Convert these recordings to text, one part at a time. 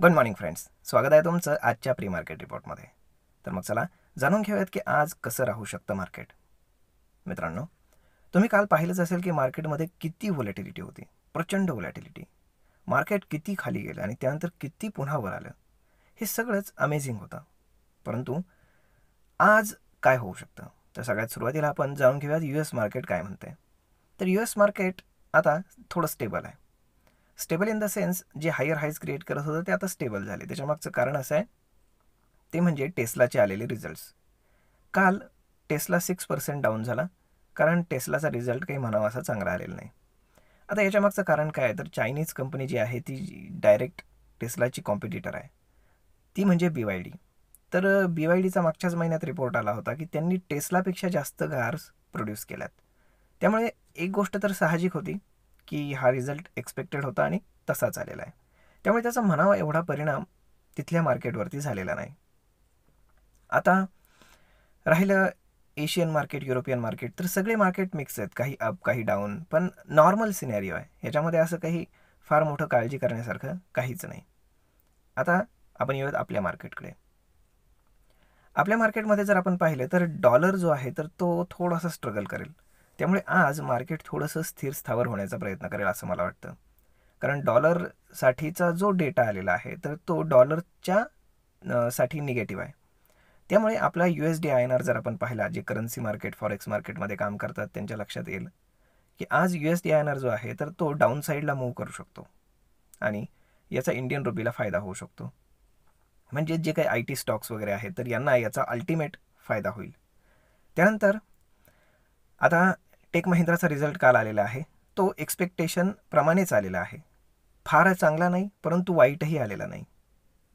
Good morning friends, स्वागत आहे तुमचं आजच्या प्री मार्केट रिपोर्टमध्ये. तर मग चला जाणून घेऊयात की आज कसं राहू शकतं मार्केट. मित्रांनो, तुम्ही काल पाहिलंच असेल की मार्केटमध्ये किती व्हॉलॅटिलिटी होती, प्रचंड व्हॉलॅटिलिटी. मार्केट किती खाली गेलं आणि त्यानंतर किती पुन्हा वर आलं, हे सगळंच अमेझिंग होतं. परंतु आज काय होऊ शकतं, तर सगळ्यात सुरुवातीला आपण जाणून घेऊयात US मार्केट काय म्हणते. तर US मार्केट आता थोडं स्टेबल आहे. स्टेबल इन द सेन्स जे हायर हाईज क्रिएट करत होतं ते आता स्टेबल झाले. त्याच्यामागचं कारण असं आहे, ते म्हणजे टेस्लाचे आलेले रिझल्ट्स. काल टेस्ला 6% डाऊन झाला, कारण टेस्लाचा रिझल्ट काही म्हणावा असा चांगला आलेला नाही. आता याच्यामागचं कारण काय आहे, तर चायनीज कंपनी जी आहे ती डायरेक्ट टेस्लाची कॉम्पिटिटर आहे, ती म्हणजे BYD. तर BYDचा मागच्याच महिन्यात रिपोर्ट आला होता की त्यांनी टेस्लापेक्षा जास्त कार्स प्रोड्यूस केल्यात. त्यामुळे एक गोष्ट तर साहजिक होती की हा रिझल्ट एक्सपेक्टेड होता आणि तसाच आलेला आहे. त्यामुळे त्याचा म्हणावा एवढा परिणाम तिथल्या मार्केटवरती झालेला नाही. आता राहिलं एशियन मार्केट, युरोपियन मार्केट, तर सगळे मार्केट मिक्स आहेत, काही अप काही डाऊन, पण नॉर्मल सिनेरिओ आहे. ह्याच्यामध्ये असं काही फार मोठं काळजी करण्यासारखं काहीच नाही. आता आपण येऊयात आपल्या मार्केटकडे. आपल्या मार्केटमध्ये जर आपण पाहिलं तर डॉलर जो आहे तर तो थोडासा स्ट्रगल करेल. त्यामुळे आज मार्केट थोडंसं स्थिर स्थावर होण्याचा प्रयत्न करेल असं मला वाटतं. कारण डॉलरसाठीचा जो डेटा आलेला आहे तर तो डॉलरच्या साठी निगेटिव्ह आहे. त्यामुळे आपला USD INR जर आपण पाहिला, जे करन्सी मार्केट फॉरेक्स मार्केटमध्ये काम करतात त्यांच्या लक्षात येईल की आज USD INR जो आहे तर तो डाऊन साईडला मूव्ह करू शकतो आणि याचा इंडियन रुपीला फायदा होऊ शकतो. म्हणजे जे काही IT स्टॉक्स वगैरे आहेत तर यांना याचा अल्टिमेट फायदा होईल. त्यानंतर आता टेक महिंद्राचा रिझल्ट काल आलेला आहे, तो एक्सपेक्टेशन प्रमाणेच आलेला आहे. फार चांगला नाही, परंतु वाईटही आलेला नाही,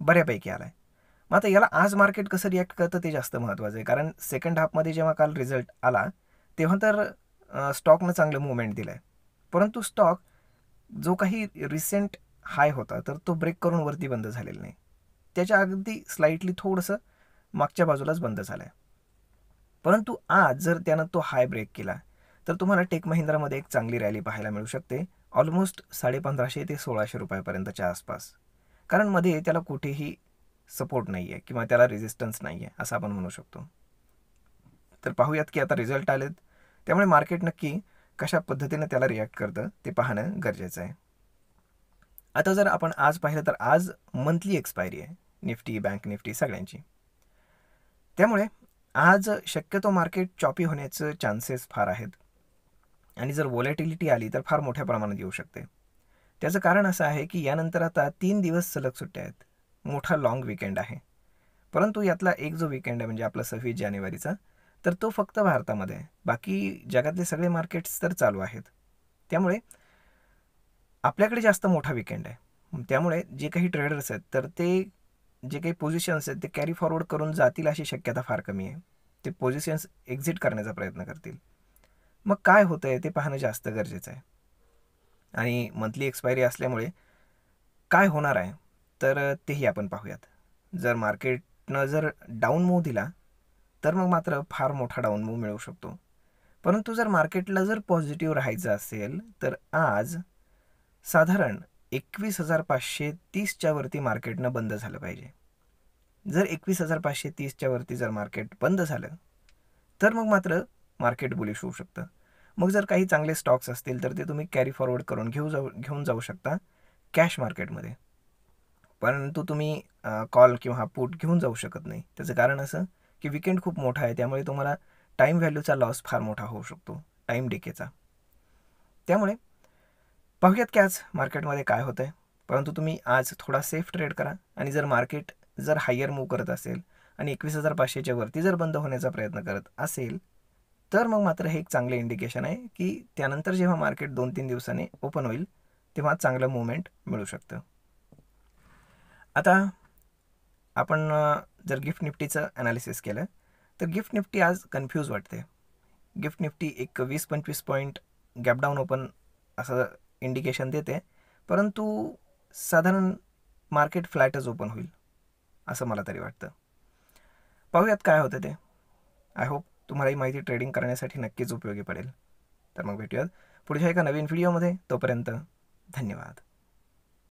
बऱ्यापैकी आला आहे. मग आता याला आज मार्केट कसं रिॲक्ट करतं ते जास्त महत्त्वाचं आहे. कारण सेकंड हाफमध्ये जेव्हा काल रिझल्ट आला तेव्हा तर स्टॉकनं चांगलं मुवमेंट दिलं आहे. परंतु स्टॉक जो काही रिसेंट हाय होता तर तो ब्रेक करून वरती बंद झालेला नाही. त्याच्या अगदी स्लाइटली थोडंसं मागच्या बाजूलाच बंद झालं आहे. परंतु आज जर त्यानं तो हाय ब्रेक केला तर तुम्हाला टेक महिंद्रामध्ये एक चांगली रॅली पाहायला मिळू शकते, ऑलमोस्ट 1550 ते 1600 रुपयापर्यंतच्या आसपास. कारण मध्ये त्याला कुठेही सपोर्ट नाही आहे किंवा त्याला रेजिस्टन्स नाही आहे असं आपण म्हणू शकतो. तर पाहूयात की आता रिझल्ट आलेत, त्यामुळे मार्केट नक्की कशा पद्धतीने त्याला रिॲक्ट करतं ते पाहणं गरजेचं आहे. आता जर आपण आज पाहिलं तर आज मंथली एक्सपायरी आहे निफ्टी, बँक निफ्टी सगळ्यांची. त्यामुळे आज शक्यतो मार्केट चॉपी होण्याचं चान्सेस फार आहेत आणि जर व्हॉलॅटिलिटी आली तर फार मोठ्या प्रमाणात येऊ शकते. त्याचं कारण असं आहे की यानंतर आता 3 दिवस सलग सुट्ट्या आहेत, मोठा लाँग विकेंड आहे. परंतु यातला एक जो विकेंड आहे म्हणजे आपला 26 जानेवारीचा, तर तो फक्त भारतामध्ये आहे. बाकी जगातले सगळे मार्केट्स तर चालू आहेत. त्यामुळे आपल्याकडे जास्त मोठा विकेंड आहे. त्यामुळे जे काही ट्रेडर्स आहेत तर ते जे काही पोझिशन्स आहेत ते कॅरी फॉरवर्ड करून जातील अशी शक्यता फार कमी आहे. ते पोझिशन्स एक्झिट करण्याचा प्रयत्न करतील. मग काय होतं आहे ते पाहणं जास्त गरजेचं आहे. आणि मंथली एक्सपायरी असल्यामुळे काय होणार आहे तर तेही आपण पाहूयात. जर मार्केटनं जर डाऊन मूव्ह दिला तर मग मात्र फार मोठा डाऊन मूव्ह मिळू शकतो. परंतु जर मार्केटला जर पॉझिटिव्ह राहायचं असेल तर आज साधारण 21,530च्या वरती मार्केटनं बंद झालं पाहिजे. जर 21,530च्या वरती जर मार्केट बंद झालं तर मग मात्र मार्केट बुलिश होऊ शकतं. मग जर काही चांगले स्टॉक्स असतील तर ते तुम्ही कॅरी फॉरवर्ड करून घेऊन जाऊ शकता कॅश मार्केटमध्ये. परंतु तुम्ही कॉल किंवा पुट घेऊन जाऊ शकत नाही. त्याचं कारण असं की विकेंड खूप मोठा आहे, त्यामुळे तुम्हाला टाईम व्हॅल्यूचा लॉस फार मोठा होऊ शकतो, टाईम डिकेचा. त्यामुळे पाहूयात की आज मार्केटमध्ये काय होतं आहे. परंतु तुम्ही आज थोडा सेफ ट्रेड करा आणि जर मार्केट जर हायर मूव्ह करत असेल आणि 21,500च्या वरती जर बंद होण्याचा प्रयत्न करत असेल तर मग मात्र हे एक चांगले इंडिकेशन आहे की त्यानंतर जेव्हा मार्केट 2-3 दिवसांनी ओपन होईल तेव्हा चांगलं मुवमेंट मिळू शकतं. आता आपण जर गिफ्ट निफ्टीचं ॲनालिसिस केलं तर गिफ्ट निफ्टी आज कन्फ्यूज वाटते. गिफ्ट निफ्टी एक 20-25 पॉईंट गॅप डाऊन ओपन असं इंडिकेशन देते, परंतु साधारण मार्केट फ्लॅटच ओपन होईल असं मला तरी वाटतं. पाहूयात काय होतं ते. आय होप तुम्हाला ही माहिती ट्रेडिंग करण्यासाठी नक्कीच उपयोगी पडेल. तर मग भेटूयात पुढच्या एका नवीन व्हिडिओमध्ये. तोपर्यंत धन्यवाद.